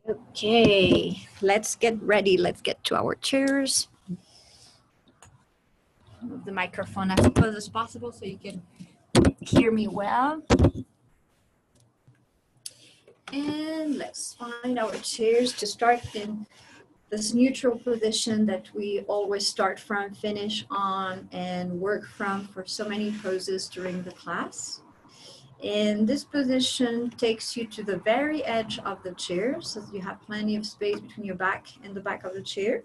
Okay, let's get ready. Let's get to our chairs. Move the microphone as close as possible so you can hear me well. And let's find our chairs to start in this neutral position that we always start from, finish on, and work from for so many poses during the class. And this position takes you to the very edge of the chair, so you have plenty of space between your back and the back of the chair.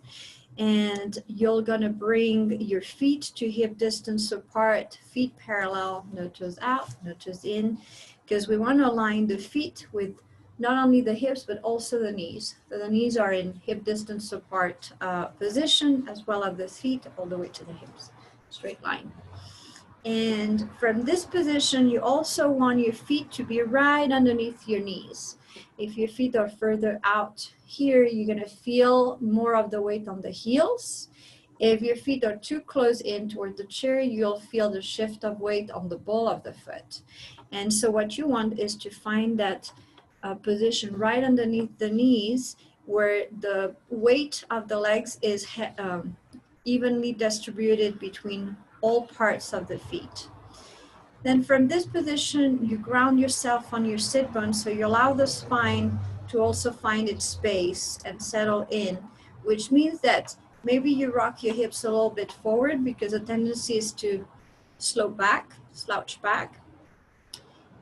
And you're gonna bring your feet to hip distance apart, feet parallel, no toes out, no toes in, because we want to align the feet with not only the hips, but also the knees. So the knees are in hip distance apart position, as well as the feet all the way to the hips, straight line. And from this position, you also want your feet to be right underneath your knees. If your feet are further out here, you're gonna feel more of the weight on the heels. If your feet are too close in toward the chair, you'll feel the shift of weight on the ball of the foot. And so what you want is to find that position right underneath the knees where the weight of the legs is evenly distributed between all parts of the feet. Then from this position, you ground yourself on your sit bone, so you allow the spine to also find its space and settle in, which means that maybe you rock your hips a little bit forward because the tendency is to slope back, slouch back.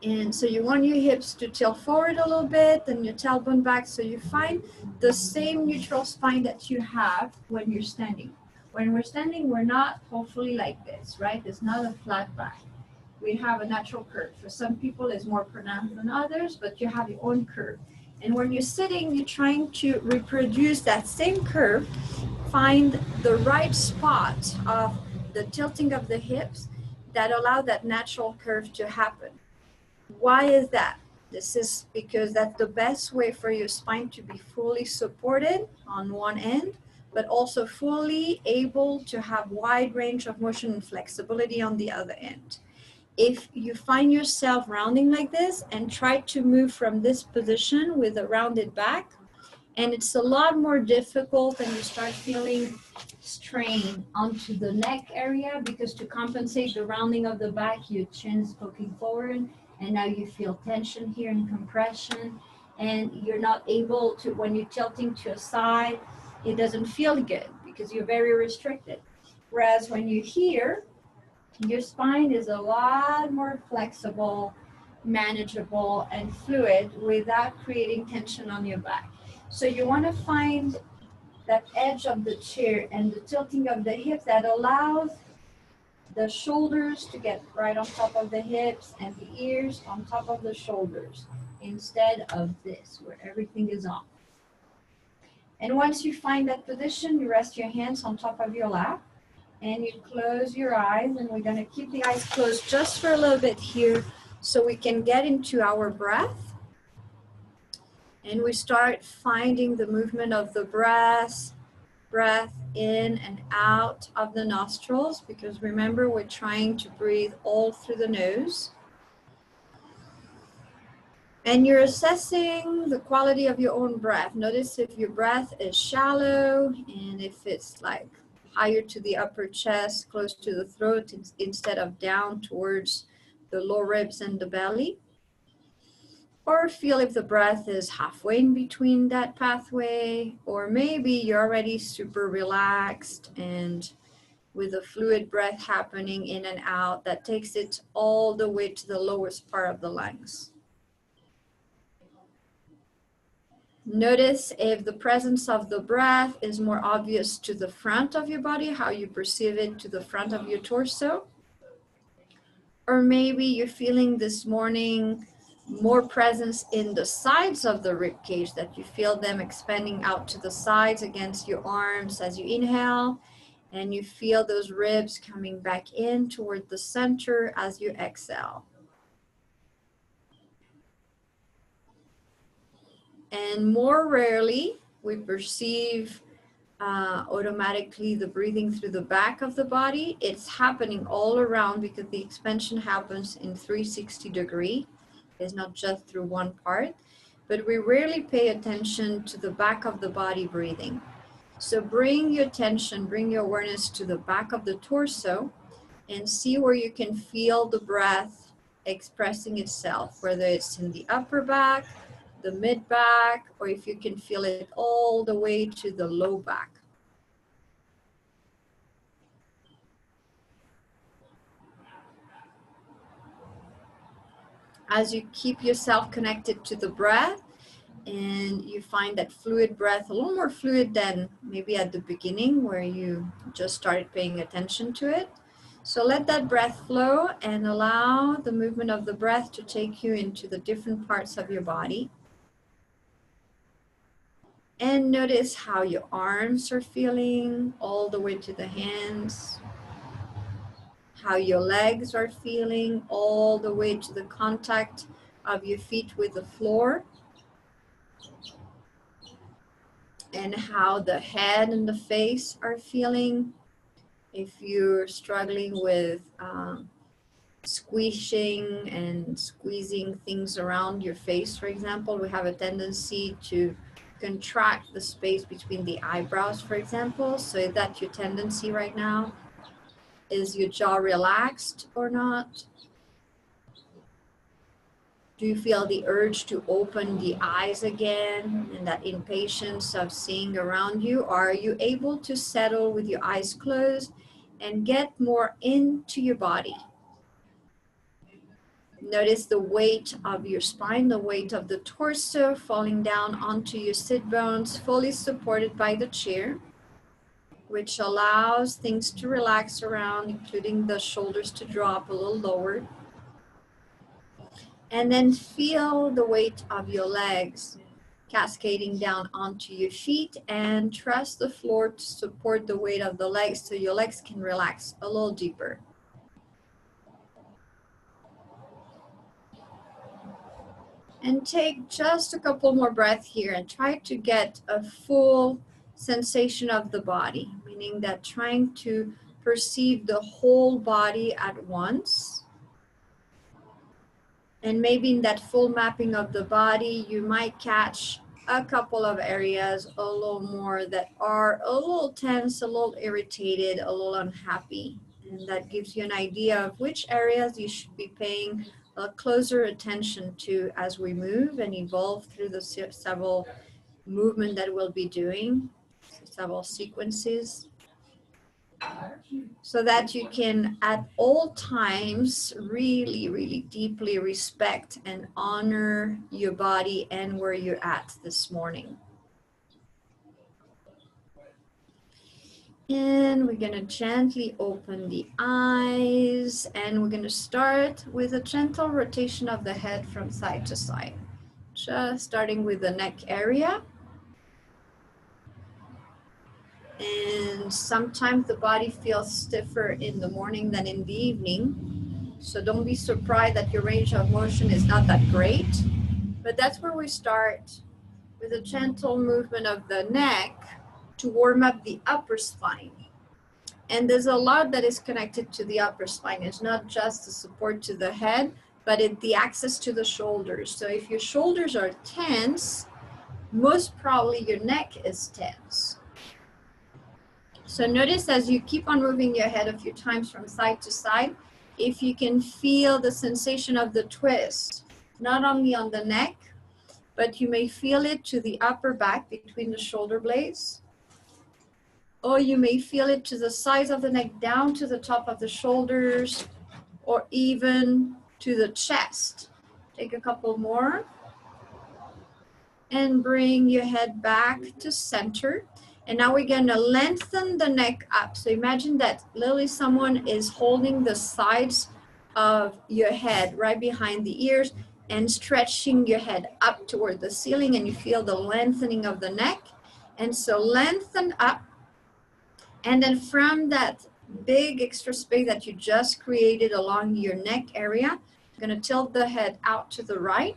And so you want your hips to tilt forward a little bit and your tailbone back, so you find the same neutral spine that you have when you're standing. When we're standing, we're not hopefully like this, right? It's not a flat back. We have a natural curve. For some people, it's more pronounced than others, but you have your own curve. And when you're sitting, you're trying to reproduce that same curve, find the right spot of the tilting of the hips that allow that natural curve to happen. Why is that? This is because that's the best way for your spine to be fully supported on one end, but also fully able to have wide range of motion and flexibility on the other end. If you find yourself rounding like this and try to move from this position with a rounded back, and it's a lot more difficult and you start feeling strain onto the neck area because to compensate the rounding of the back, your chin's poking forward, and now you feel tension here and compression, and you're not able to, when you're tilting to a side, it doesn't feel good because you're very restricted. Whereas when you're here, your spine is a lot more flexible, manageable, and fluid without creating tension on your back. So you want to find that edge of the chair and the tilting of the hips that allows the shoulders to get right on top of the hips and the ears on top of the shoulders instead of this where everything is off. And once you find that position, you rest your hands on top of your lap and you close your eyes, and we're going to keep the eyes closed just for a little bit here so we can get into our breath. And we start finding the movement of the breath in and out of the nostrils, because remember, we're trying to breathe all through the nose. And you're assessing the quality of your own breath. Notice if your breath is shallow and if it's like higher to the upper chest, close to the throat, instead of down towards the lower ribs and the belly. Or feel if the breath is halfway in between that pathway, or maybe you're already super relaxed and with a fluid breath happening in and out that takes it all the way to the lowest part of the lungs. Notice if the presence of the breath is more obvious to the front of your body, how you perceive it to the front of your torso. Or maybe you're feeling this morning more presence in the sides of the rib cage, that you feel them expanding out to the sides against your arms as you inhale, and you feel those ribs coming back in toward the center as you exhale. And more rarely, we perceive automatically the breathing through the back of the body. It's happening all around because the expansion happens in 360 degree. It's not just through one part. but we rarely pay attention to the back of the body breathing. So bring your attention, bring your awareness to the back of the torso and see where you can feel the breath expressing itself, whether it's in the upper back, the mid back, or if you can feel it all the way to the low back. As you keep yourself connected to the breath and you find that fluid breath, a little more fluid than maybe at the beginning where you just started paying attention to it. So let that breath flow and allow the movement of the breath to take you into the different parts of your body. And notice how your arms are feeling all the way to the hands, how your legs are feeling all the way to the contact of your feet with the floor, and how the head and the face are feeling. If you're struggling with squishing and squeezing things around your face, for example, we have a tendency to contract the space between the eyebrows, for example. So is that your tendency right now? Is your jaw relaxed or not? Do you feel the urge to open the eyes again and that impatience of seeing around you? Or are you able to settle with your eyes closed and get more into your body? Notice the weight of your spine, the weight of the torso falling down onto your sit bones, fully supported by the chair, which allows things to relax around, including the shoulders to drop a little lower. And then feel the weight of your legs cascading down onto your feet, and trust the floor to support the weight of the legs so your legs can relax a little deeper. And take just a couple more breaths here and try to get a full sensation of the body, meaning that trying to perceive the whole body at once. And maybe in that full mapping of the body, you might catch a couple of areas a little more that are a little tense, a little irritated, a little unhappy. And that gives you an idea of which areas you should be paying a closer attention to as we move and evolve through the several movement that we'll be doing, several sequences, so that you can at all times really, really deeply respect and honor your body and where you're at this morning. And we're going to gently open the eyes, and we're going to start with a gentle rotation of the head from side to side, just starting with the neck area. And sometimes the body feels stiffer in the morning than in the evening. So don't be surprised that your range of motion is not that great. But that's where we start, with a gentle movement of the neck to warm up the upper spine. And there's a lot that is connected to the upper spine. It's not just the support to the head, but it's the access to the shoulders. So if your shoulders are tense, most probably your neck is tense. So notice as you keep on moving your head a few times from side to side, if you can feel the sensation of the twist, not only on the neck, but you may feel it to the upper back between the shoulder blades, or you may feel it to the sides of the neck down to the top of the shoulders, or even to the chest. Take a couple more. And bring your head back to center. And now we're going to lengthen the neck up. So imagine that literally someone is holding the sides of your head right behind the ears and stretching your head up toward the ceiling, and you feel the lengthening of the neck. And so lengthen up. And then from that big extra space that you just created along your neck area, you're going to tilt the head out to the right.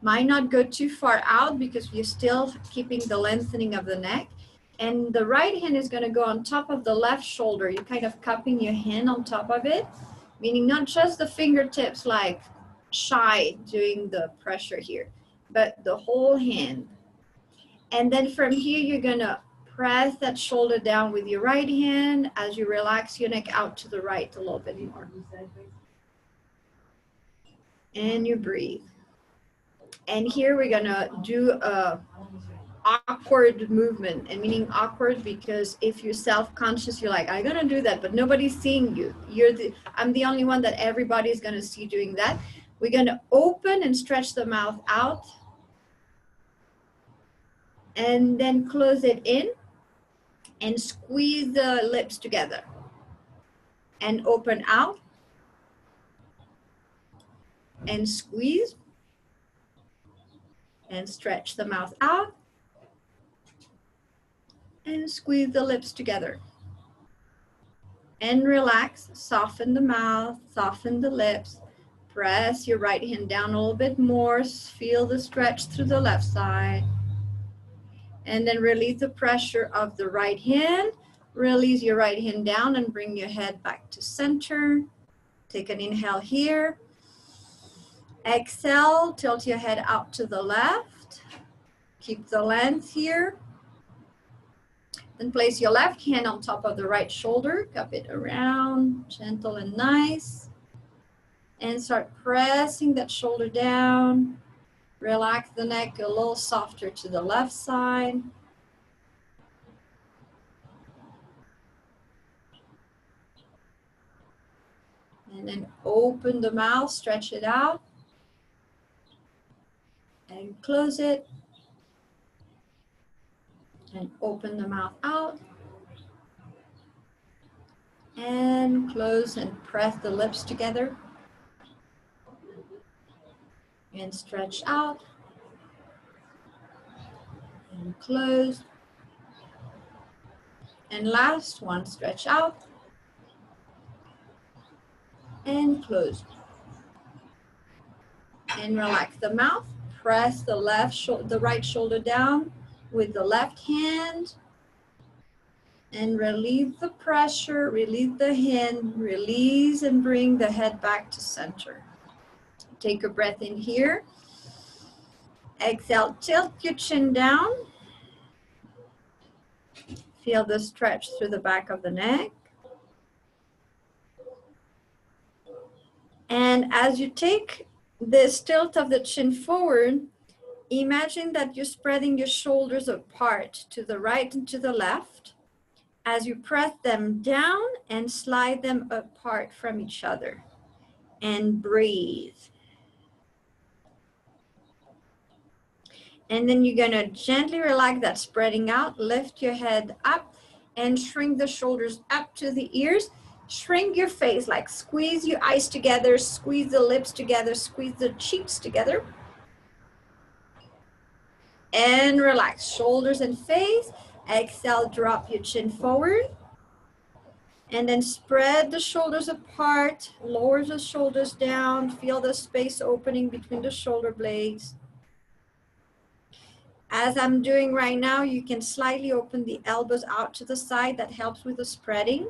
Might not go too far out because you're still keeping the lengthening of the neck. And the right hand is going to go on top of the left shoulder. You're kind of cupping your hand on top of it, meaning not just the fingertips like shy doing the pressure here. but the whole hand. And then from here, you're gonna press that shoulder down with your right hand as you relax your neck out to the right a little bit more. And you breathe. And here we're gonna do a awkward movement, and meaning awkward because if you're self-conscious, you're like, I'm gonna do that, but nobody's seeing you. I'm the only one that everybody's gonna see doing that. We're gonna open and stretch the mouth out, and then close it in and squeeze the lips together and open out and squeeze and stretch the mouth out and squeeze the lips together and relax. Soften the mouth, soften the lips. Press your right hand down a little bit more. Feel the stretch through the left side. And then release the pressure of the right hand. Release your right hand down and bring your head back to center. Take an inhale here. Exhale, tilt your head out to the left. Keep the length here. Then place your left hand on top of the right shoulder. Cup it around, gentle and nice. And start pressing that shoulder down. Relax the neck a little softer to the left side. And then open the mouth, stretch it out. And close it. And open the mouth out. And close and press the lips together. And stretch out. And close. And last one, stretch out. And close. And relax the mouth. Press the right shoulder down with the left hand. And relieve the pressure, relieve the hand, release and bring the head back to center. Take a breath in here. Exhale, tilt your chin down. Feel the stretch through the back of the neck. And as you take this tilt of the chin forward, imagine that you're spreading your shoulders apart to the right and to the left as you press them down and slide them apart from each other. And breathe. And then you're gonna gently relax that spreading out, lift your head up and shrink the shoulders up to the ears. Shrink your face, like squeeze your eyes together, squeeze the lips together, squeeze the cheeks together. And relax, shoulders and face. Exhale, drop your chin forward. And then spread the shoulders apart, lower the shoulders down, feel the space opening between the shoulder blades. As I'm doing right now, you can slightly open the elbows out to the side. That helps with the spreading.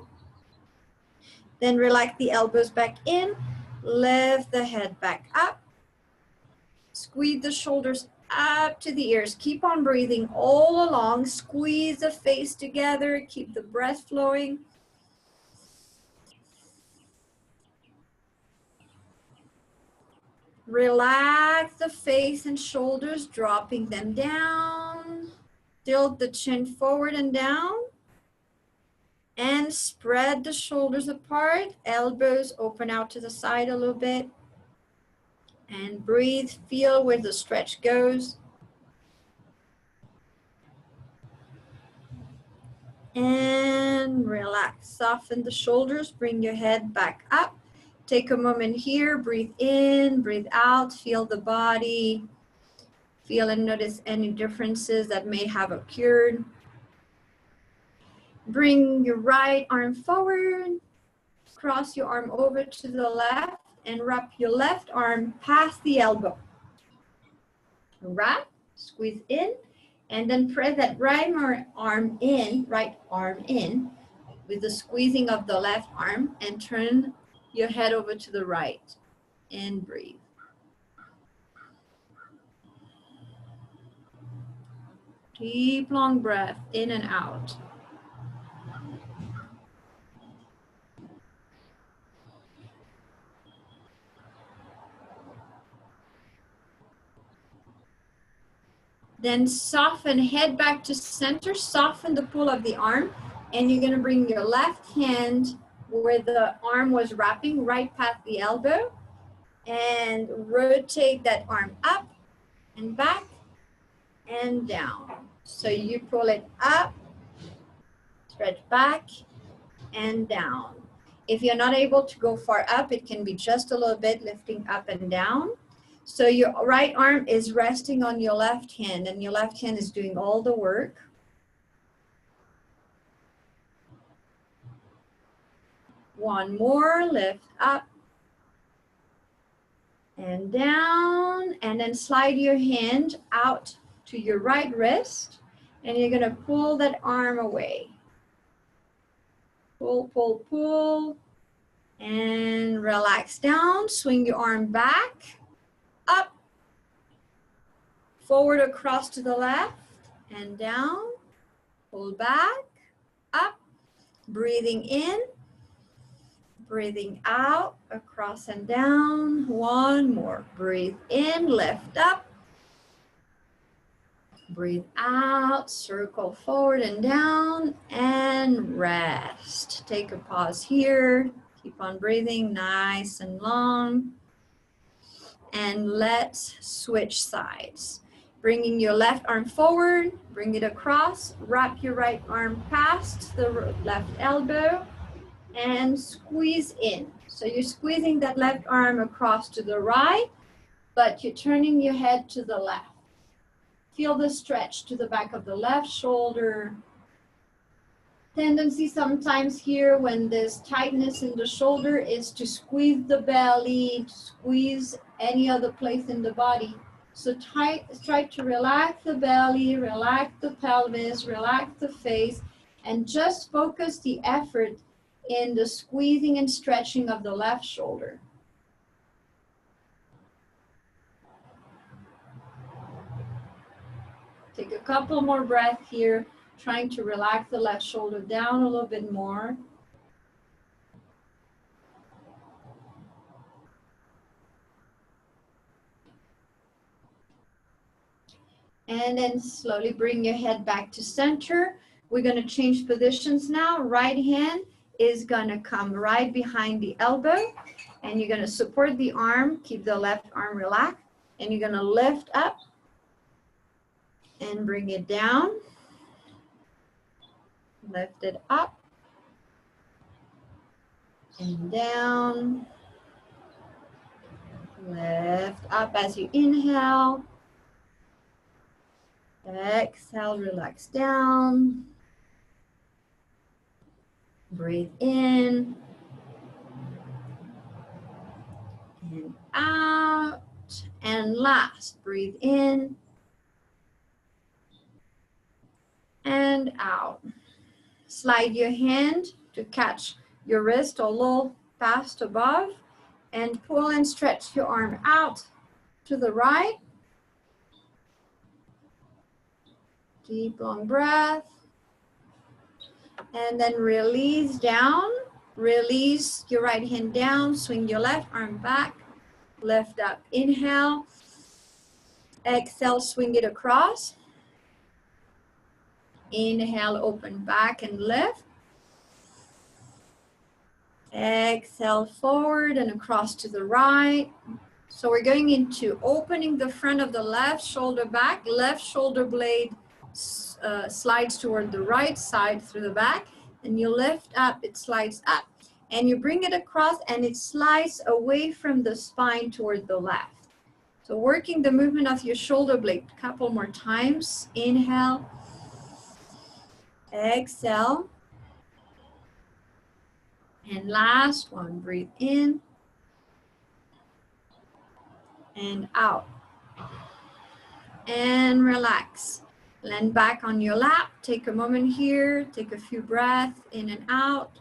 Then relax the elbows back in, lift the head back up, squeeze the shoulders up to the ears. Keep on breathing all along, squeeze the face together, keep the breath flowing. Relax the face and shoulders, dropping them down. Tilt the chin forward and down. And spread the shoulders apart. Elbows open out to the side a little bit. And breathe, feel where the stretch goes. And relax, soften the shoulders, bring your head back up. Take a moment here, breathe in, breathe out, feel the body. Feel and notice any differences that may have occurred. Bring your right arm forward, cross your arm over to the left, and wrap your left arm past the elbow. Wrap, squeeze in, and then press that right arm in with the squeezing of the left arm, and turn your head over to the right and breathe. Deep, long breath in and out. Then soften, head back to center, soften the pull of the arm, and you're gonna bring your left hand where the arm was wrapping right past the elbow and rotate that arm up and back and down. So you pull it up, stretch back and down. If you're not able to go far up, it can be just a little bit lifting up and down. So your right arm is resting on your left hand and your left hand is doing all the work. One more, lift up and down, and then slide your hand out to your right wrist, and you're gonna pull that arm away. Pull, pull, pull, and relax down. Swing your arm back, up, forward across to the left, and down. Pull back, up, breathing in, breathing out, across and down. One more. Breathe in, lift up. Breathe out, circle forward and down, and rest. Take a pause here. Keep on breathing, nice and long. And let's switch sides. Bringing your left arm forward, bring it across, wrap your right arm past the left elbow, and squeeze in. So you're squeezing that left arm across to the right, but you're turning your head to the left. Feel the stretch to the back of the left shoulder. Tendency sometimes here when there's tightness in the shoulder is to squeeze the belly, to squeeze any other place in the body. So try to relax the belly, relax the pelvis, relax the face, and just focus the effort in the squeezing and stretching of the left shoulder. Take a couple more breaths here, trying to relax the left shoulder down a little bit more. And then slowly bring your head back to center. We're going to change positions now. Right hand is going to come right behind the elbow, and you're going to support the arm, keep the left arm relaxed, and you're going to lift up and bring it down. Lift it up and down. Lift up as you inhale. Exhale, relax down. Breathe in and out. And last, breathe in and out. Slide your hand to catch your wrist a little past above and pull and stretch your arm out to the right. Deep, long breath. And then release down. Release your right hand down. Swing your left arm back. Lift up. Inhale. Exhale, swing it across. Inhale, open back and lift. Exhale, forward and across to the right. So we're going into opening the front of the left shoulder back. Left shoulder blade slides toward the right side through the back. And you lift up, it slides up. And you bring it across and it slides away from the spine toward the left. So working the movement of your shoulder blade a couple more times. Inhale. Exhale. And last one, breathe in and out. And relax. Land back on your lap. Take a moment here. Take a few breaths in and out.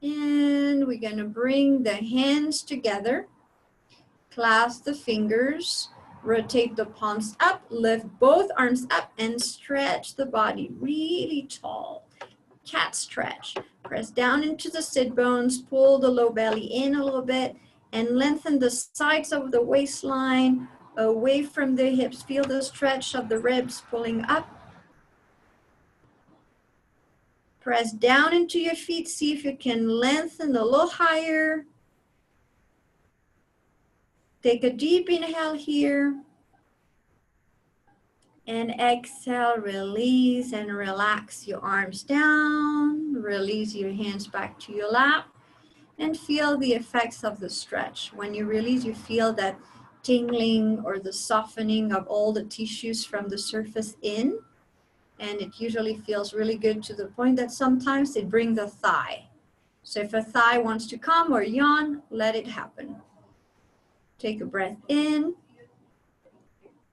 And we're gonna bring the hands together, clasp the fingers, rotate the palms up, lift both arms up and stretch the body really tall. Cat stretch. Press down into the sit bones, pull the low belly in a little bit and lengthen the sides of the waistline away from the hips. Feel the stretch of the ribs pulling up. Press down into your feet. See if you can lengthen a little higher. Take a deep inhale here. And exhale, release and relax your arms down. Release your hands back to your lap. And feel the effects of the stretch. When you release, you feel that tingling or the softening of all the tissues from the surface in. And it usually feels really good to the point that sometimes it brings the thigh. So if a thigh wants to come or yawn, let it happen. Take a breath in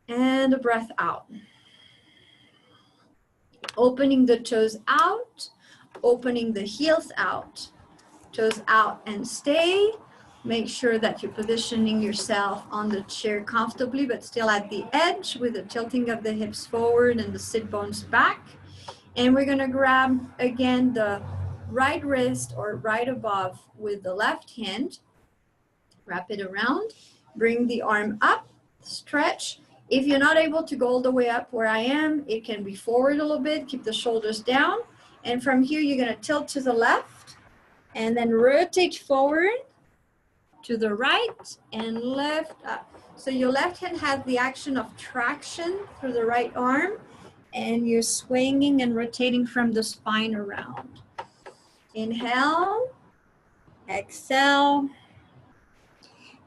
and a breath out. Opening the toes out, opening the heels out. Toes out and stay. Make sure that you're positioning yourself on the chair comfortably, but still at the edge with the tilting of the hips forward and the sit bones back. And we're gonna grab again the right wrist or right above with the left hand. Wrap it around, bring the arm up, stretch. If you're not able to go all the way up where I am, it can be forward a little bit, keep the shoulders down. And from here, you're gonna tilt to the left and then rotate forward to the right and lift up. So your left hand has the action of traction through the right arm and you're swinging and rotating from the spine around. Inhale, exhale.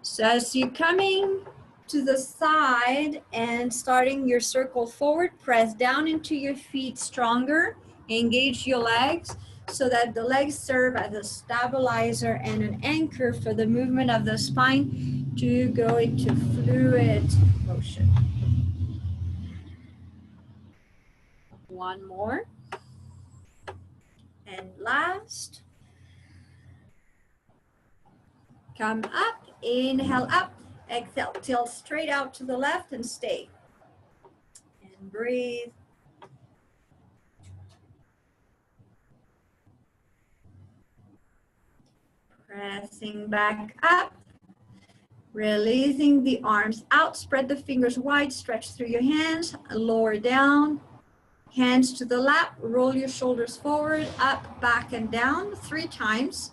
So as you're coming to the side and starting your circle forward, press down into your feet stronger, engage your legs so that the legs serve as a stabilizer and an anchor for the movement of the spine to go into fluid motion. One more. And last. Come up, inhale up, exhale, tilt straight out to the left and stay. And breathe. Pressing back up, releasing the arms out, spread the fingers wide, stretch through your hands, lower down, hands to the lap, roll your shoulders forward, up, back, and down 3 times.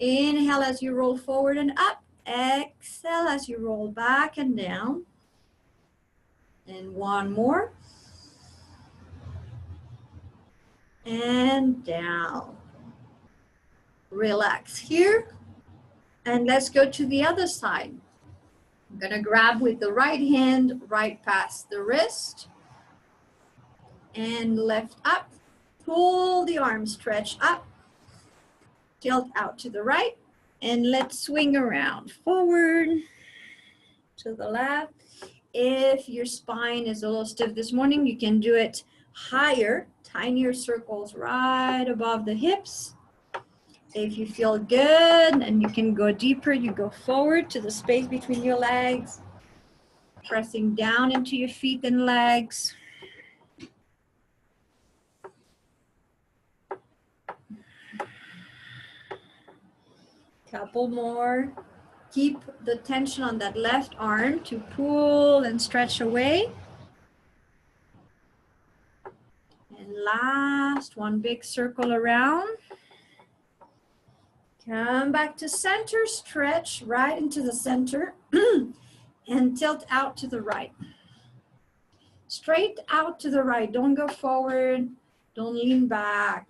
Inhale as you roll forward and up, exhale as you roll back and down. And one more. And down. Relax here. And let's go to the other side. I'm gonna grab with the right hand, right past the wrist. And lift up. Pull the arms, stretch up. Tilt out to the right. And let's swing around. Forward to the left. If your spine is a little stiff this morning, you can do it higher, tinier circles right above the hips. If you feel good and you can go deeper, you go forward to the space between your legs, pressing down into your feet and legs. Couple more. Keep the tension on that left arm to pull and stretch away. And last, one big circle around. Come back to center, stretch right into the center and tilt out to the right. Straight out to the right, don't go forward, don't lean back.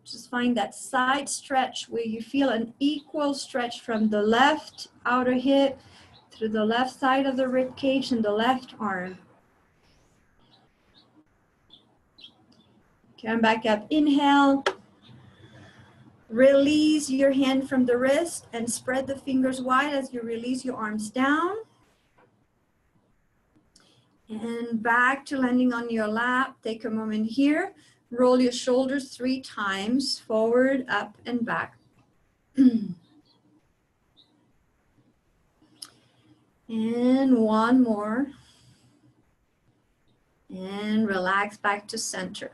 Just find that side stretch where you feel an equal stretch from the left outer hip through the left side of the rib cage and the left arm. Come back up, inhale. Release your hand from the wrist and spread the fingers wide as you release your arms down. And back to landing on your lap. Take a moment here. Roll your shoulders 3 times, forward, up, and back. And one more. And relax back to center.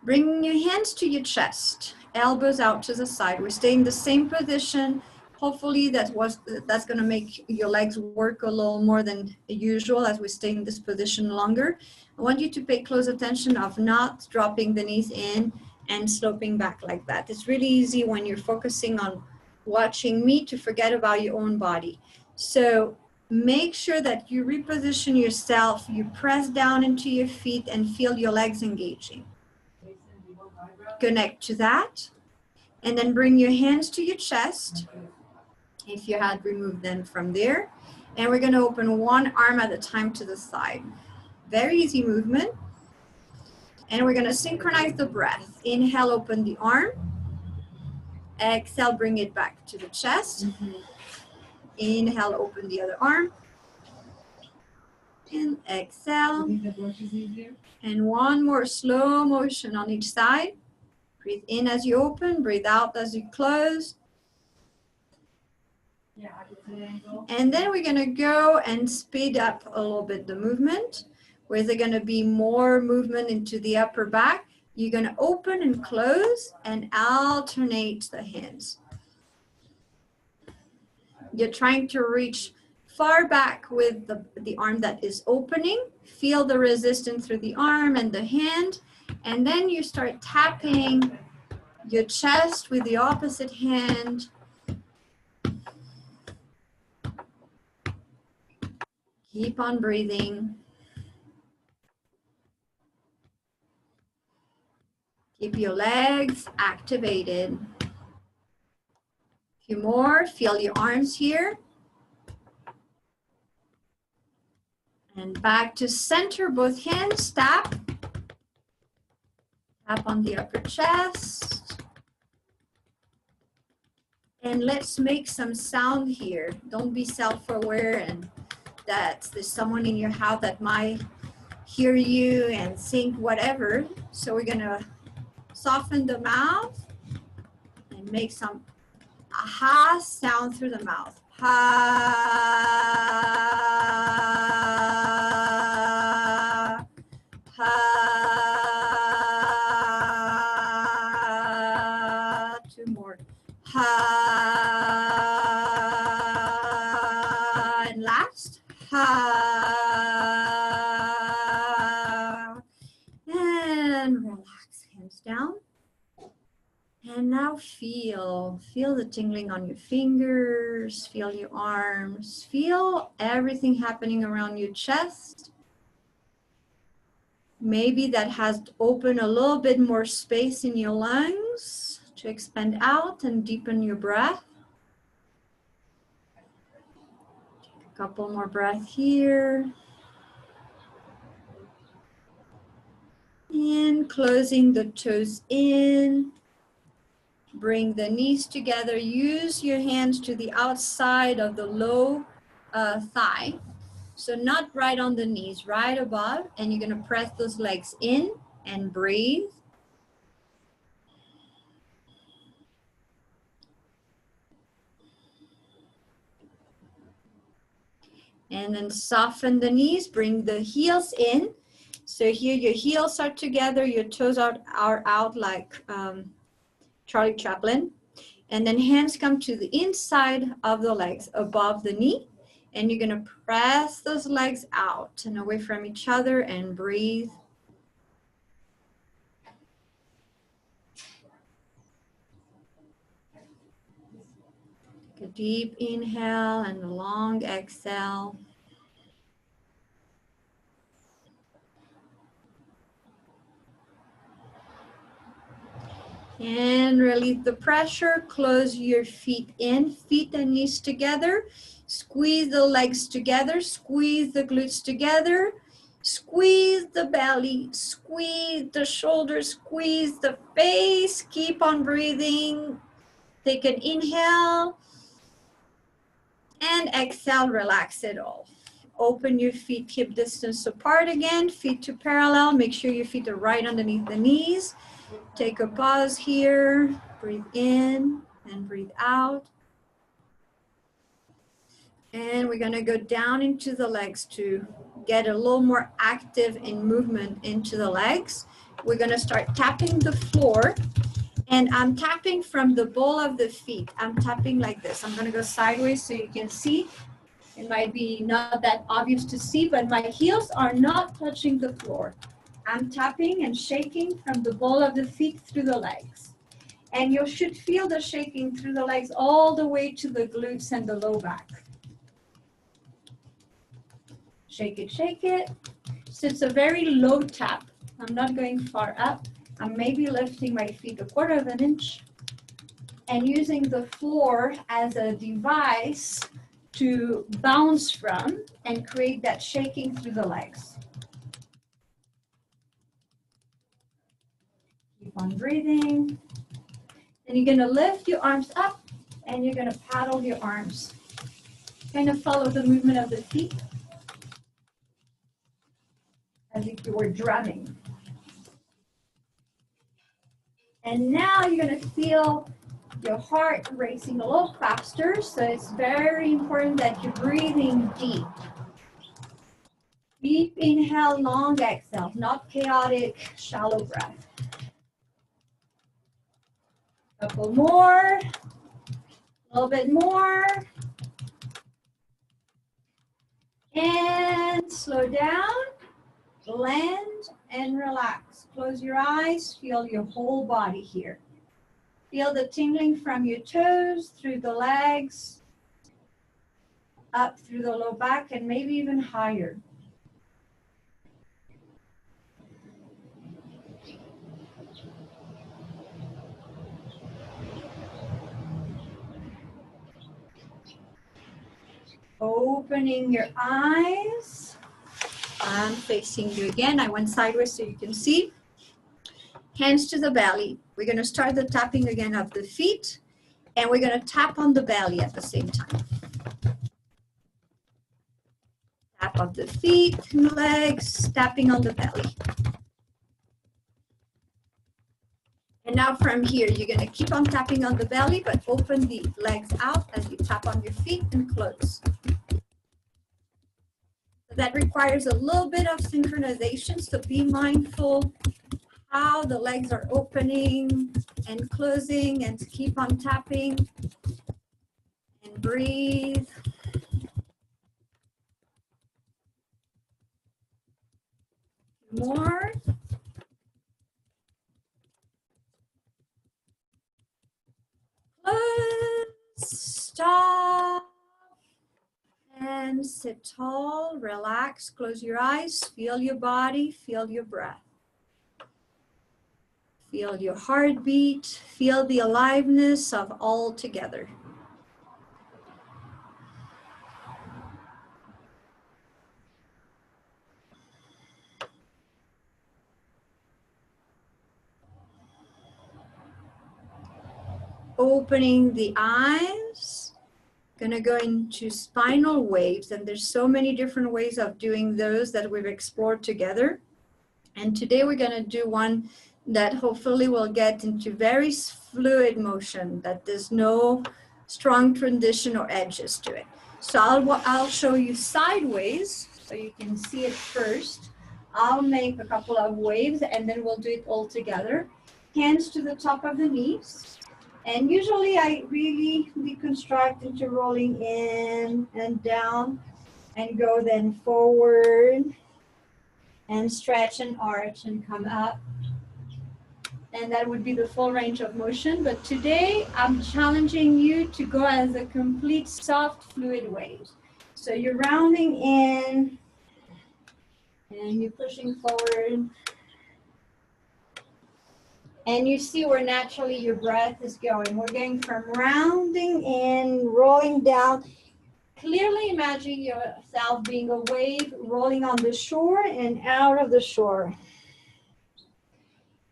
Bring your hands to your chest, elbows out to the side. We're staying in the same position. Hopefully that's going to make your legs work a little more than usual as we stay in this position longer. I want you to pay close attention of not dropping the knees in and sloping back like that. It's really easy when you're focusing on watching me to forget about your own body. So make sure that you reposition yourself, you press down into your feet and feel your legs engaging. Connect to that, and then bring your hands to your chest, if you had removed them from there. And we're gonna open one arm at a time to the side. Very easy movement. And we're gonna synchronize the breath. Inhale, open the arm. Exhale, bring it back to the chest. Inhale, open the other arm. And exhale. And one more slow motion on each side. Breathe in as you open, breathe out as you close. And then we're gonna go and speed up a little bit the movement, where there's gonna be more movement into the upper back. You're gonna open and close and alternate the hands. You're trying to reach far back with the arm that is opening. Feel the resistance through the arm and the hand. And then you start tapping your chest with the opposite hand. Keep on breathing. Keep your legs activated. A few more. Feel your arms here. And back to center, both hands, tap. Tap on the upper chest. And let's make some sound here. Don't be self-aware and that there's someone in your house that might hear you and think whatever. So we're gonna soften the mouth and make some aha sound through the mouth. Ha, ha. Two more. Ha. And last. Ha. And relax, hands down. And now feel the tingling on your fingers, feel your arms, feel everything happening around your chest. Maybe that has opened a little bit more space in your lungs to expand out and deepen your breath. Take a couple more breaths here. And closing the toes in. Bring the knees together. Use your hands to the outside of the low thigh. So not right on the knees, right above. And you're going to press those legs in and breathe. And then soften the knees. Bring the heels in. So here your heels are together. Your toes are out like Charlie Chaplin. And then hands come to the inside of the legs above the knee. And you're going to press those legs out and away from each other and breathe. Take a deep inhale and a long exhale. And release the pressure. Close your feet in, feet and knees together. Squeeze the legs together, squeeze the glutes together, squeeze the belly, squeeze the shoulders, squeeze the face. Keep on breathing. Take an inhale and exhale, relax it all. Open your feet hip distance apart again, feet to parallel. Make sure your feet are right underneath the knees. Take a pause here, breathe in and breathe out. And we're gonna go down into the legs to get a little more active in movement into the legs. We're gonna start tapping the floor, and I'm tapping from the ball of the feet. I'm tapping like this. I'm gonna go sideways so you can see. It might be not that obvious to see, but my heels are not touching the floor. I'm tapping and shaking from the ball of the feet through the legs. And you should feel the shaking through the legs all the way to the glutes and the low back. Shake it, shake it. So it's a very low tap. I'm not going far up. I'm maybe lifting my feet 1/4 of an inch and using the floor as a device to bounce from and create that shaking through the legs. Keep on breathing. And you're gonna lift your arms up and you're gonna paddle your arms. Kind of follow the movement of the feet as if you were drumming. And now you're gonna feel your heart racing a little faster, so it's very important that you're breathing deep. Deep inhale, long exhale, not chaotic, shallow breath. Couple more, a little bit more. And slow down, land and relax. Close your eyes, feel your whole body here. Feel the tingling from your toes, through the legs, up through the low back, and maybe even higher. Opening your eyes. I'm facing you again. I went sideways so you can see. Hands to the belly. We're going to start the tapping again of the feet, and we're going to tap on the belly at the same time. Tap of the feet and legs, tapping on the belly. And now from here, you're going to keep on tapping on the belly, but open the legs out as you tap on your feet and close. So that requires a little bit of synchronization, so be mindful how the legs are opening and closing, and keep on tapping and breathe. More. Close, stop, and sit tall, relax, close your eyes, feel your body, feel your breath. Feel your heartbeat, feel the aliveness of all together. Opening the eyes, gonna go into spinal waves, and there's so many different ways of doing those that we've explored together. And today we're gonna do one that hopefully will get into very fluid motion, that there's no strong transition or edges to it. So I'll show you sideways so you can see it first. I'll make a couple of waves and then we'll do it all together. Hands to the top of the knees. And usually I really deconstruct into rolling in and down and go then forward and stretch and arch and come up. And that would be the full range of motion. But today I'm challenging you to go as a complete soft fluid wave. So you're rounding in and you're pushing forward. And you see where naturally your breath is going. We're going from rounding in, rolling down. Clearly imagine yourself being a wave rolling on the shore and out of the shore.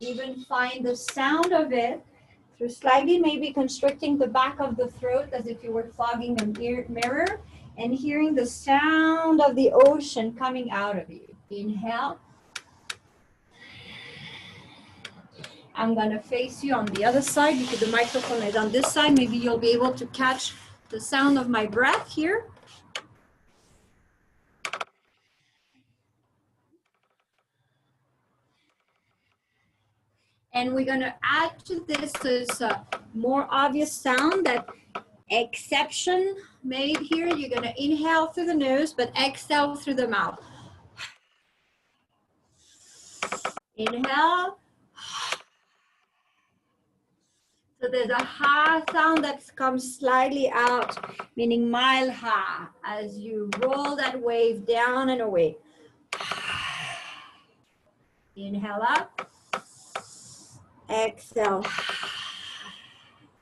Even find the sound of it through slightly maybe constricting the back of the throat as if you were fogging a mirror, and hearing the sound of the ocean coming out of you. Inhale. I'm gonna face you on the other side because the microphone is on this side. Maybe you'll be able to catch the sound of my breath here. And we're gonna add to this a more obvious sound, that exception made here. You're gonna inhale through the nose, but exhale through the mouth. Inhale. So there's a ha sound that comes slightly out, meaning mild ha, as you roll that wave down and away. Inhale up. Exhale.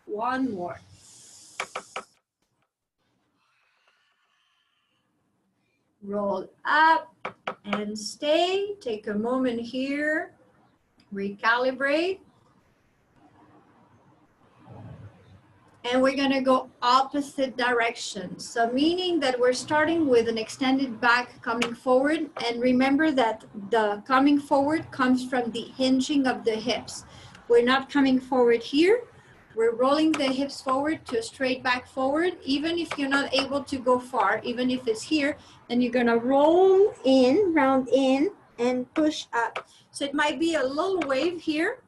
One more. Roll up and stay. Take a moment here. Recalibrate. And we're gonna go opposite direction. So meaning that we're starting with an extended back coming forward. And remember that the coming forward comes from the hinging of the hips. We're not coming forward here. We're rolling the hips forward to a straight back forward. Even if you're not able to go far, even if it's here, then you're gonna roll in, round in, and push up. So it might be a little wave here,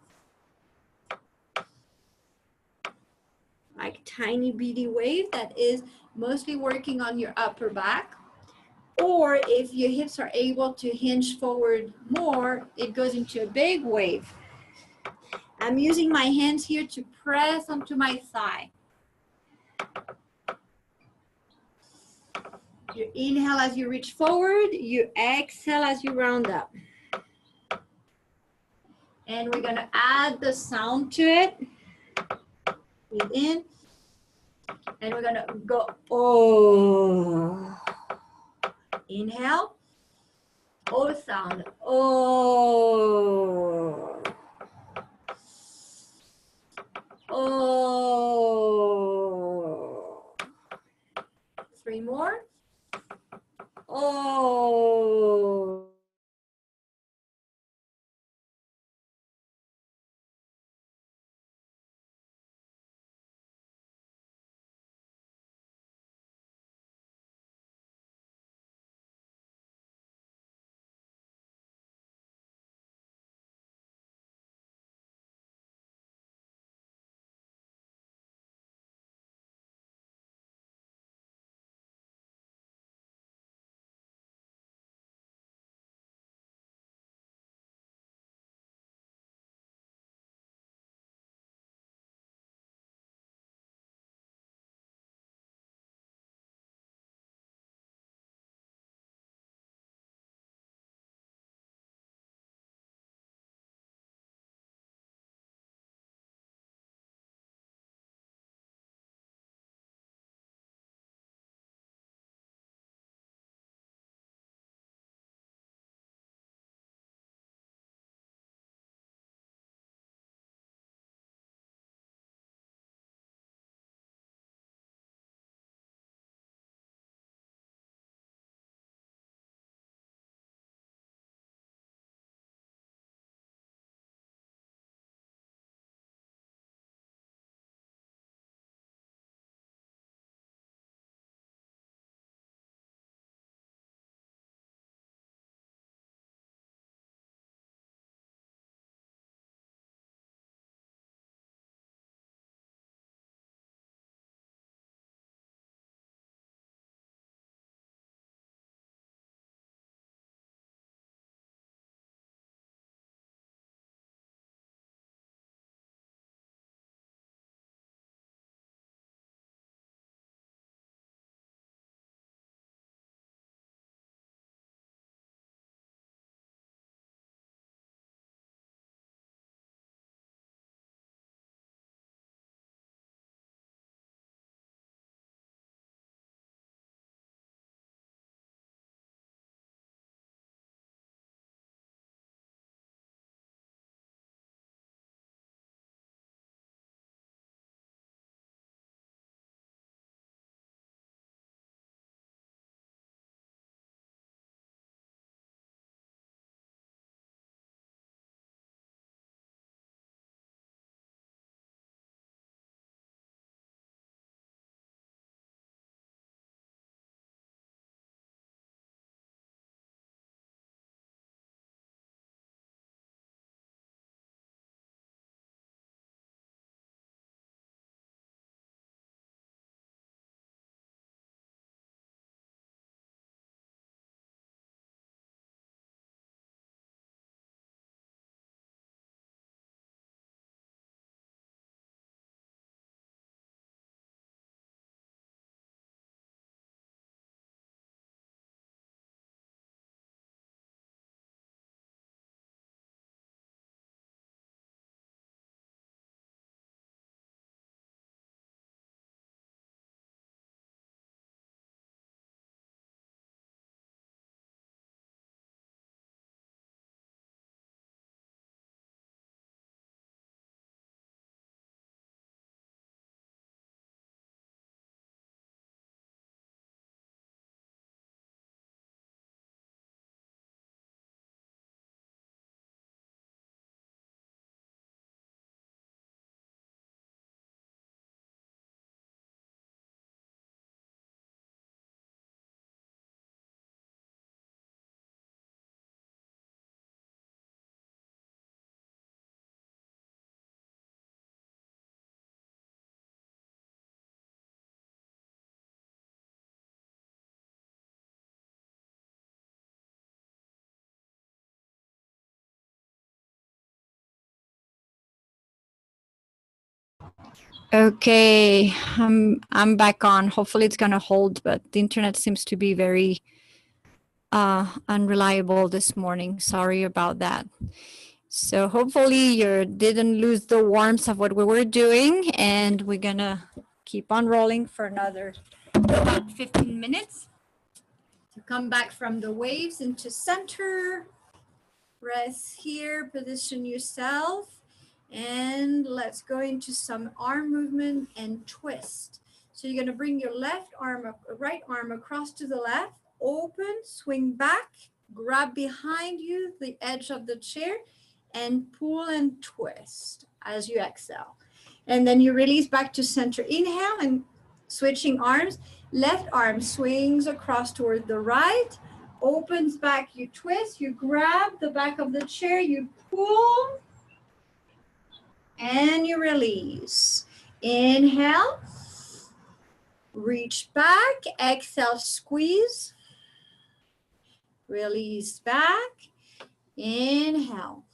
like tiny beady wave that is mostly working on your upper back. Or if your hips are able to hinge forward more, it goes into a big wave. I'm using my hands here to press onto my thigh. You inhale as you reach forward, you exhale as you round up. And we're gonna add the sound to it. Breathe in. And we're gonna go, oh. Inhale. O sound. Oh. Oh. Three more. Oh. Okay, I'm back on. Hopefully it's gonna hold, but the internet seems to be very unreliable this morning. Sorry about that. So hopefully you didn't lose the warmth of what we were doing, and we're gonna keep on rolling for another about 15 minutes. To come back from the waves into center. Rest here, position yourself, and let's go into some arm movement and twist. So you're going to bring your right arm across to the left, open, swing back, grab behind you the edge of the chair, and pull and twist as you exhale. And then you release back to center. Inhale and switching arms. Left arm swings across toward the right, opens back, you twist, you grab the back of the chair, you pull, and you release. Inhale, reach back, exhale, squeeze, release back, inhale.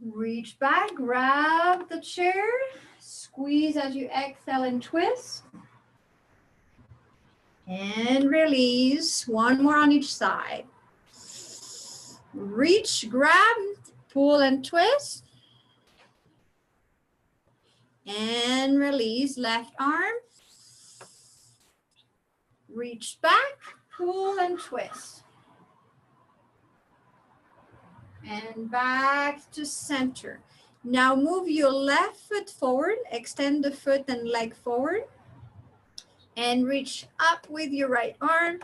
Reach back, grab the chair, squeeze as you exhale and twist. And release. One more on each side. Reach, grab, pull and twist. And release. Left arm. Reach back, pull and twist. And back to center. Now move your left foot forward. Extend the foot and leg forward. And reach up with your right arm.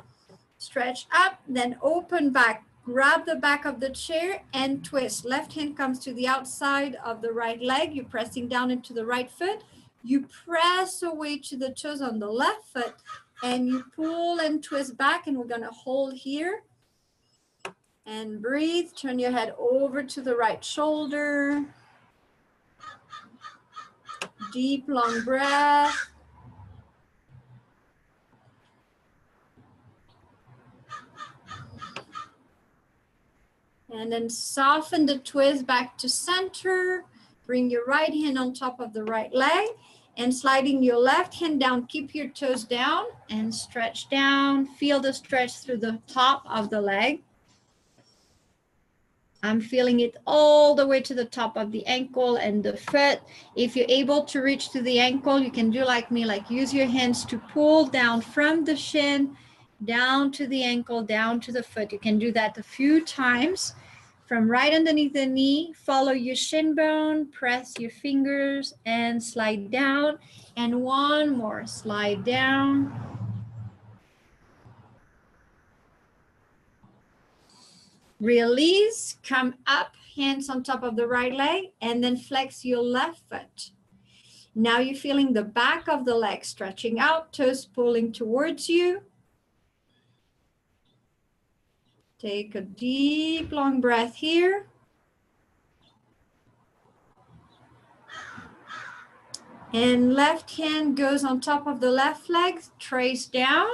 Stretch up, then open back. Grab the back of the chair and twist. Left hand comes to the outside of the right leg. You're pressing down into the right foot. You press away to the toes on the left foot and you pull and twist back, and we're going to hold here and breathe. Turn your head over to the right shoulder. Deep, long breath. And then soften the twist back to center. Bring your right hand on top of the right leg and sliding your left hand down. Keep your toes down and stretch down. Feel the stretch through the top of the leg. I'm feeling it all the way to the top of the ankle and the foot. If you're able to reach to the ankle, you can do like me, like use your hands to pull down from the shin, down to the ankle, down to the foot. You can do that a few times. From right underneath the knee, follow your shin bone, press your fingers and slide down. And one more, slide down. Release, come up, hands on top of the right leg, and then flex your left foot. Now you're feeling the back of the leg stretching out, toes pulling towards you. Take a deep, long breath here. And left hand goes on top of the left leg, trace down,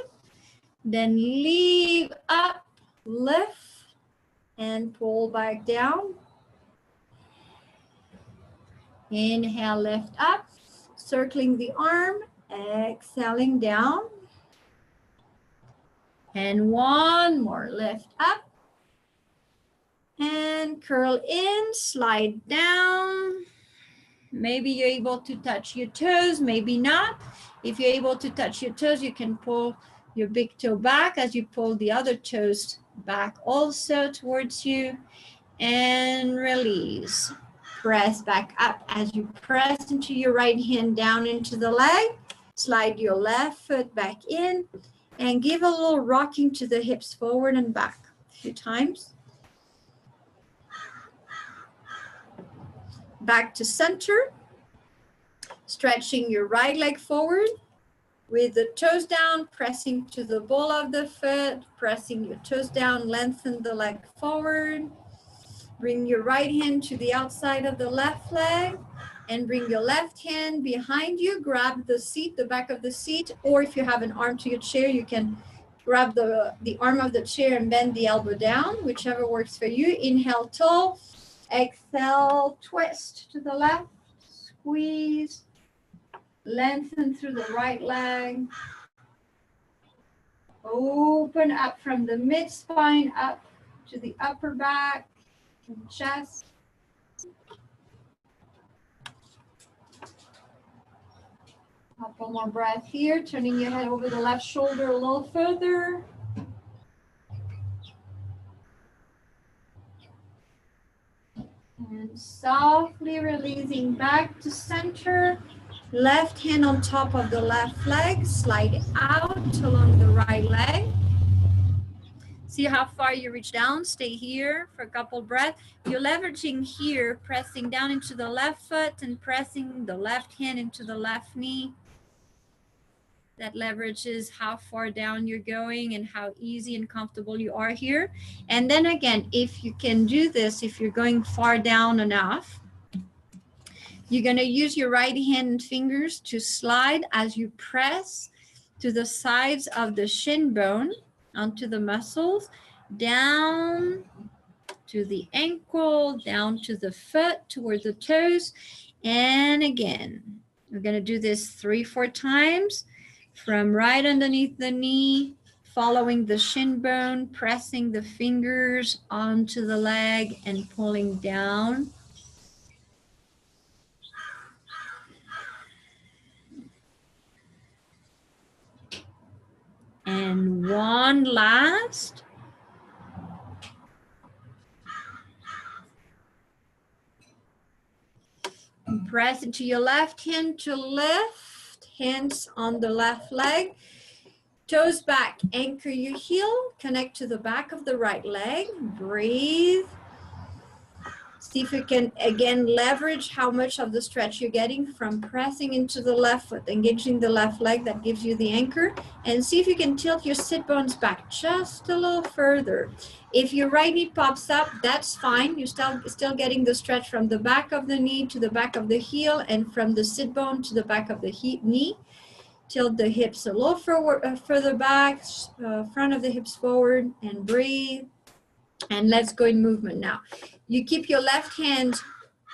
then leave up, lift, and pull back down. Inhale, lift up, circling the arm, exhaling down. And one more, lift up. And curl in, slide down. Maybe you're able to touch your toes, maybe not. If you're able to touch your toes, you can pull your big toe back as you pull the other toes back also towards you. And release. Press back up as you press into your right hand down into the leg. Slide your left foot back in and give a little rocking to the hips forward and back a few times. Back to center. Stretching your right leg forward with the toes down, pressing to the ball of the foot, pressing your toes down, lengthen the leg forward. Bring your right hand to the outside of the left leg and bring your left hand behind you. Grab the seat, the back of the seat, or if you have an arm to your chair, you can grab the arm of the chair and bend the elbow down, whichever works for you. Inhale, tall. Exhale, twist to the left. squeeze, lengthen through the right leg. Open up from the mid-spine up to the upper back and chest. Couple more breath here, turning your head over the left shoulder a little further. And softly releasing back to center. Left hand on top of the left leg, slide out along the right leg. See how far you reach down. Stay here for a couple breaths. You're leveraging here, pressing down into the left foot and pressing the left hand into the left knee. That leverages how far down you're going and how easy and comfortable you are here. And then again, if you can do this, if you're going far down enough, you're going to use your right hand and fingers to slide as you press to the sides of the shin bone onto the muscles, down to the ankle, down to the foot, toward the toes. And again, we're going to do this 3-4 times from right underneath the knee, following the shin bone, pressing the fingers onto the leg and pulling down. And one last. Press into your left hand to lift, hands on the left leg, toes back, anchor your heel, connect to the back of the right leg, breathe. See if you can, again, leverage how much of the stretch you're getting from pressing into the left foot, engaging the left leg, that gives you the anchor. And see if you can tilt your sit bones back just a little further. If your right knee pops up, that's fine. You're still getting the stretch from the back of the knee to the back of the heel and from the sit bone to the back of the knee. Tilt the hips a little further back, front of the hips forward, and breathe. And let's go in movement now. You keep your left hand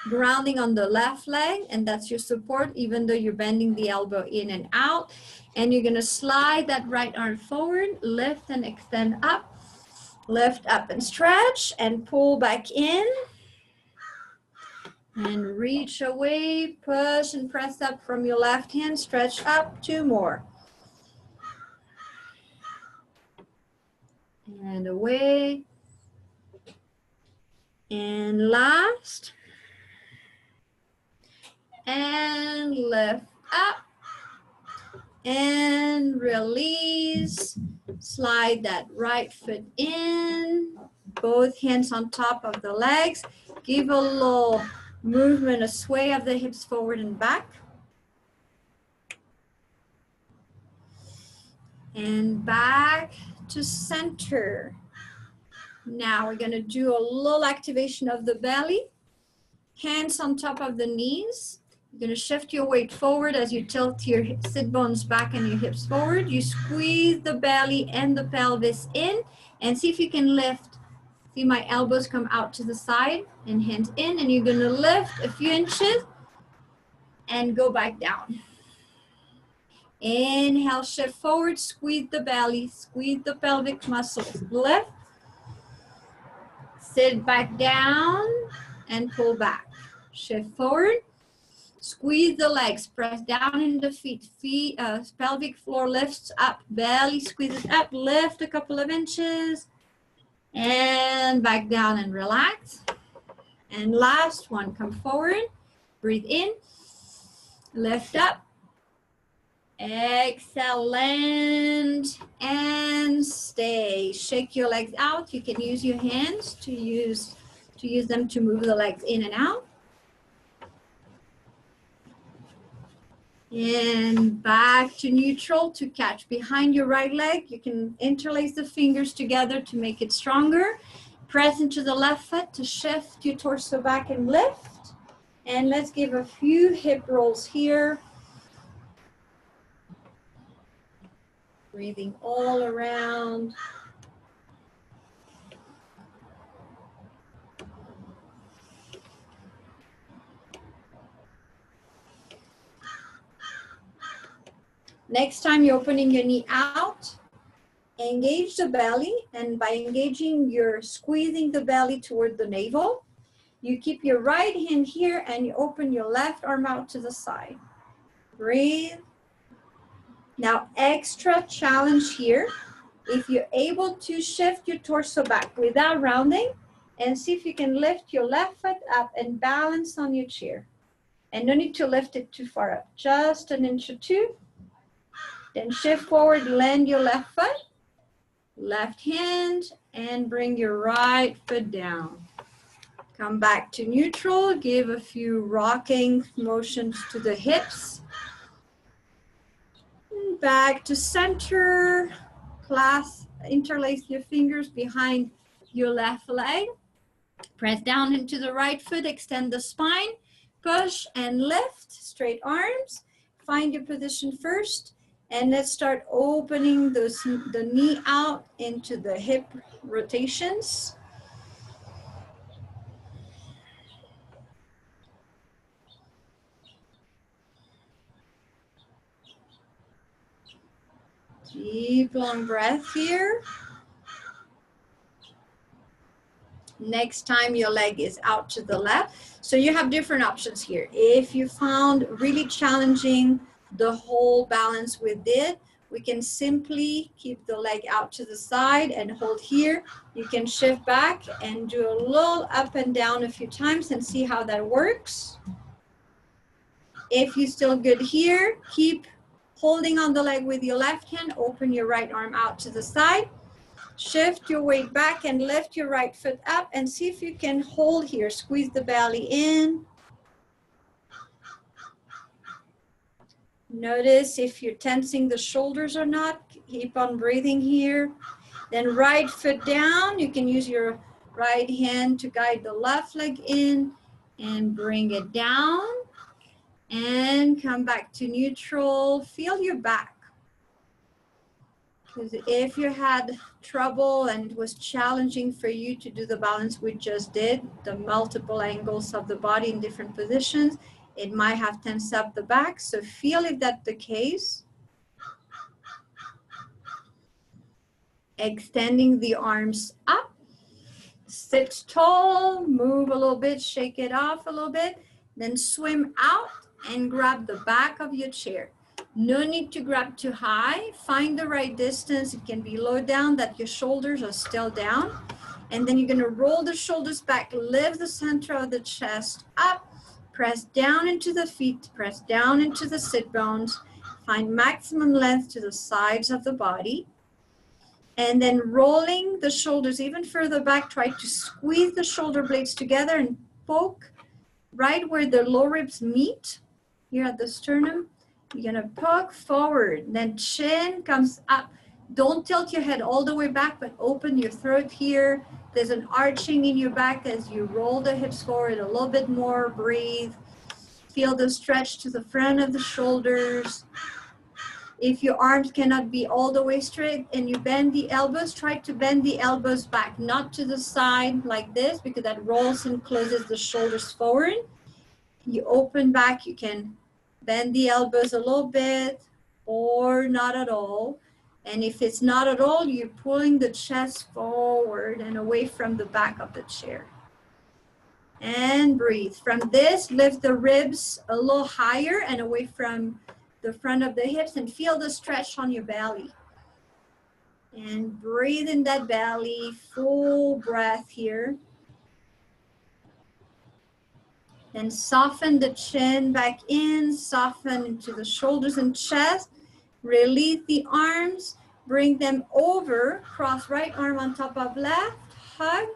grounding on the left leg, and that's your support, even though you're bending the elbow in and out. And you're gonna slide that right arm forward, lift and extend up, lift up and stretch, and pull back in. And reach away, push and press up from your left hand, stretch up, 2 more. And away. And last. And lift up. And release. Slide that right foot in. Both hands on top of the legs. Give a little movement, a sway of the hips forward and back. And back to center. Now we're going to do a little activation of the belly. Hands on top of the knees. You're going to shift your weight forward as you tilt your sit bones back and your hips forward. You squeeze the belly and the pelvis in and see if you can lift. See my elbows come out to the side and hands in, and you're going to lift a few inches and go back down. Inhale, shift forward, squeeze the belly, squeeze the pelvic muscles, lift. Sit back down and pull back. Shift forward. Squeeze the legs. Press down in the feet. Pelvic floor lifts up. Belly squeezes up. Lift a couple of inches. And back down and relax. And last one. Come forward. Breathe in. Lift up. Exhale, land, and stay. Shake your legs out. You can use your hands to use them to move the legs in and out. And back to neutral to catch behind your right leg. You can interlace the fingers together to make it stronger. Press into the left foot to shift your torso back and lift. And let's give a few hip rolls here. Breathing all around. Next time you're opening your knee out, engage the belly, and by engaging, you're squeezing the belly toward the navel. You keep your right hand here and you open your left arm out to the side. Breathe. Now, extra challenge here. If you're able to shift your torso back without rounding, and see if you can lift your left foot up and balance on your chair. And no need to lift it too far up, just an inch or two. Then shift forward, land your left foot, left hand, and bring your right foot down. Come back to neutral, give a few rocking motions to the hips. And back to center, interlace your fingers behind your left leg. Press down into the right foot, extend the spine, push and lift, straight arms. Find your position first, and let's start opening the knee out into the hip rotations. Deep, long breath here. Next time your leg is out to the left. So you have different options here. If you found really challenging the whole balance with it, we can simply keep the leg out to the side and hold here. You can shift back and do a little up and down a few times and see how that works. If you're still good here, keep holding on the leg with your left hand. Open your right arm out to the side. Shift your weight back and lift your right foot up and see if you can hold here. Squeeze the belly in. Notice if you're tensing the shoulders or not. Keep on breathing here. Then right foot down. You can use your right hand to guide the left leg in and bring it down. And come back to neutral. Feel your back. Because if you had trouble and it was challenging for you to do the balance we just did, the multiple angles of the body in different positions, it might have tensed up the back. So feel if that's the case. Extending the arms up. Sit tall, move a little bit, shake it off a little bit. Then swim out and grab the back of your chair. No need to grab too high. Find the right distance. It can be low down that your shoulders are still down. And then you're going to roll the shoulders back, lift the center of the chest up, press down into the feet, press down into the sit bones. Find maximum length to the sides of the body. And then rolling the shoulders even further back, try to squeeze the shoulder blades together and poke right where the lower ribs meet, here at the sternum. You're gonna poke forward, then chin comes up. Don't tilt your head all the way back, but open your throat here. There's an arching in your back as you roll the hips forward a little bit more. Breathe. Feel the stretch to the front of the shoulders. If your arms cannot be all the way straight and you bend the elbows, try to bend the elbows back, not to the side like this, because that rolls and closes the shoulders forward. You open back, you can bend the elbows a little bit or not at all. And if it's not at all, you're pulling the chest forward and away from the back of the chair. And breathe. From this, lift the ribs a little higher and away from the front of the hips and feel the stretch on your belly. And breathe in that belly, full breath here. Then soften the chin back in, soften into the shoulders and chest. Release the arms, bring them over, cross right arm on top of left, hug,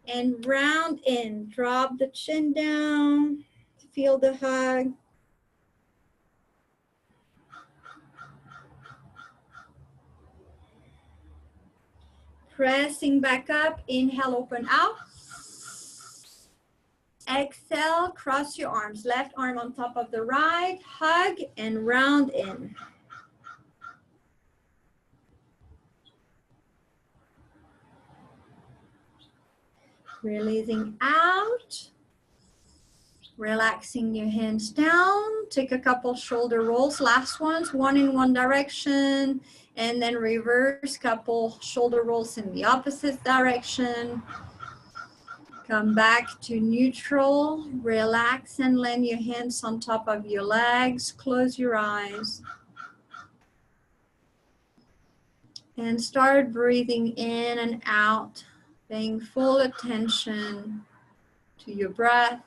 and round in. Drop the chin down, feel the hug. Pressing back up, inhale, open out. Exhale, cross your arms, left arm on top of the right, hug and round in. Releasing out. Relaxing your hands down. Take a couple shoulder rolls. Last ones, one in one direction, and then reverse, couple shoulder rolls in the opposite direction. Come back to neutral. Relax and land your hands on top of your legs. Close your eyes. And start breathing in and out, paying full attention to your breath.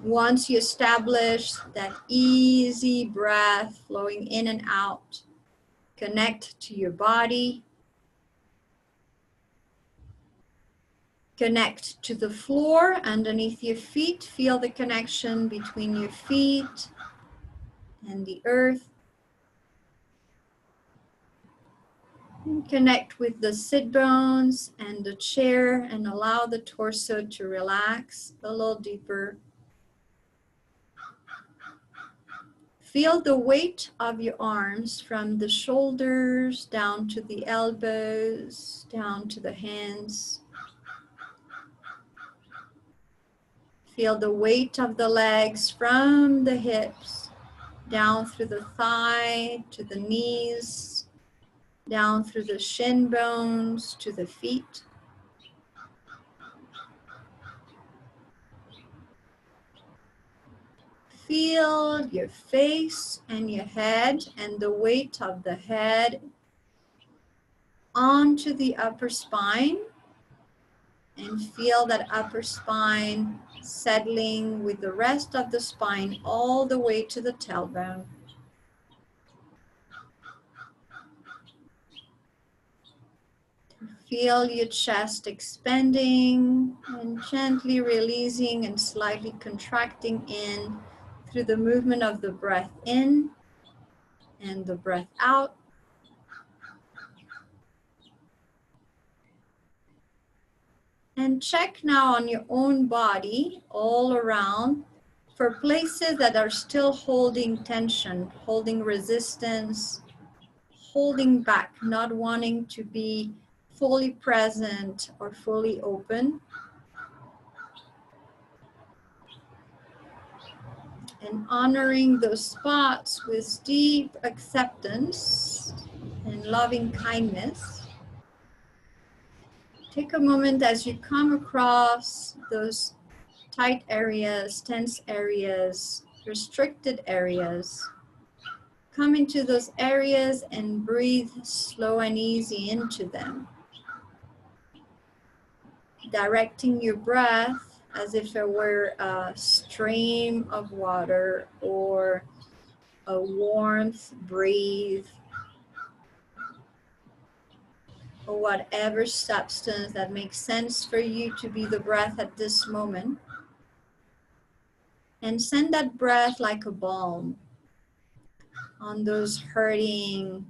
Once you establish that easy breath flowing in and out, connect to your body. Connect to the floor underneath your feet. Feel the connection between your feet and the earth. And connect with the sit bones and the chair and allow the torso to relax a little deeper. Feel the weight of your arms from the shoulders down to the elbows, down to the hands. Feel the weight of the legs from the hips, down through the thigh, to the knees, down through the shin bones, to the feet. Feel your face and your head and the weight of the head onto the upper spine, and feel that upper spine settling with the rest of the spine all the way to the tailbone. Feel your chest expanding and gently releasing and slightly contracting in through the movement of the breath in and the breath out. And check now on your own body all around for places that are still holding tension, holding resistance, holding back, not wanting to be fully present or fully open. And honoring those spots with deep acceptance and loving kindness. Take a moment as you come across those tight areas, tense areas, restricted areas. Come into those areas and breathe slow and easy into them. Directing your breath as if it were a stream of water or a warmth breathe, or whatever substance that makes sense for you to be the breath at this moment. And send that breath like a balm on those hurting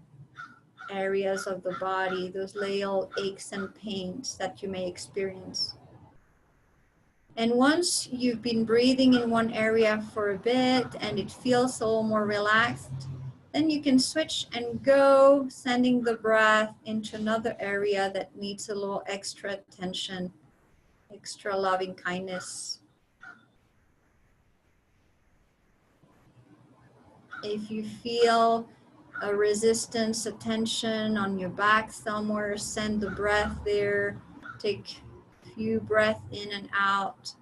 areas of the body, those little aches and pains that you may experience. And once you've been breathing in one area for a bit and it feels a little more relaxed, then you can switch and go, sending the breath into another area that needs a little extra attention, extra loving kindness. If you feel a resistance, a tension on your back somewhere, send the breath there. Take a few breaths in and out.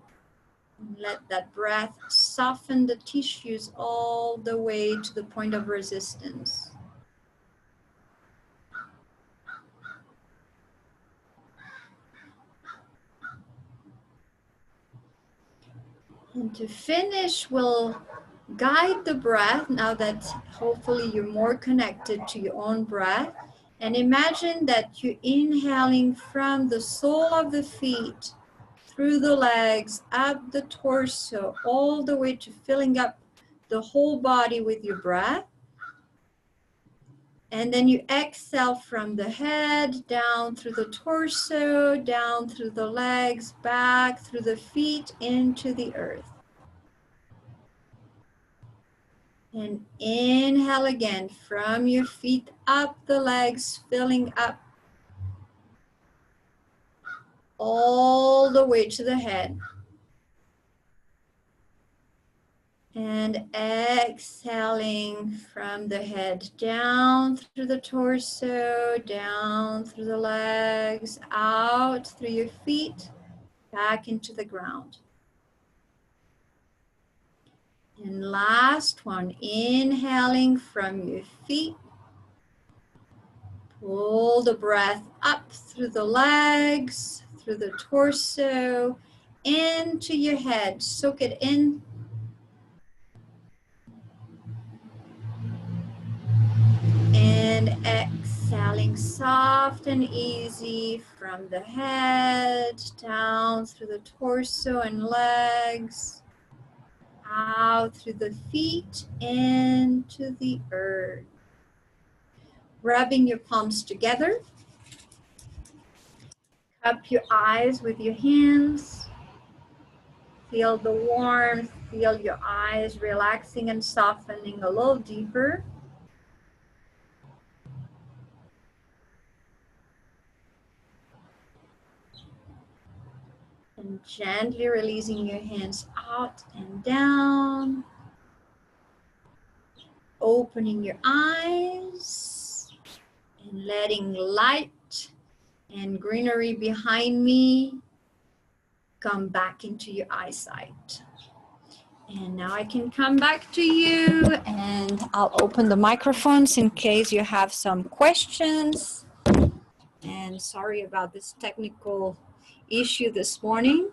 Let that breath soften the tissues all the way to the point of resistance. And to finish, we'll guide the breath now that hopefully you're more connected to your own breath. And imagine that you're inhaling from the sole of the feet, through the legs, up the torso, all the way to filling up the whole body with your breath. And then you exhale from the head, down through the torso, down through the legs, back through the feet, into the earth. And inhale again from your feet up the legs, filling up. all the way to the head. And exhaling from the head down through the torso, down through the legs, out through your feet, back into the ground. And last one, inhaling from your feet. Pull the breath up through the legs, through the torso, into your head. Soak it in. And exhaling soft and easy from the head, down through the torso and legs, out through the feet, into the earth. Rubbing your palms together. Cup your eyes with your hands. Feel the warmth, feel your eyes relaxing and softening a little deeper. And gently releasing your hands out and down. Opening your eyes and letting light and greenery behind me come back into your eyesight. And now I can come back to you and I'll open the microphones in case you have some questions. And sorry about this technical issue this morning.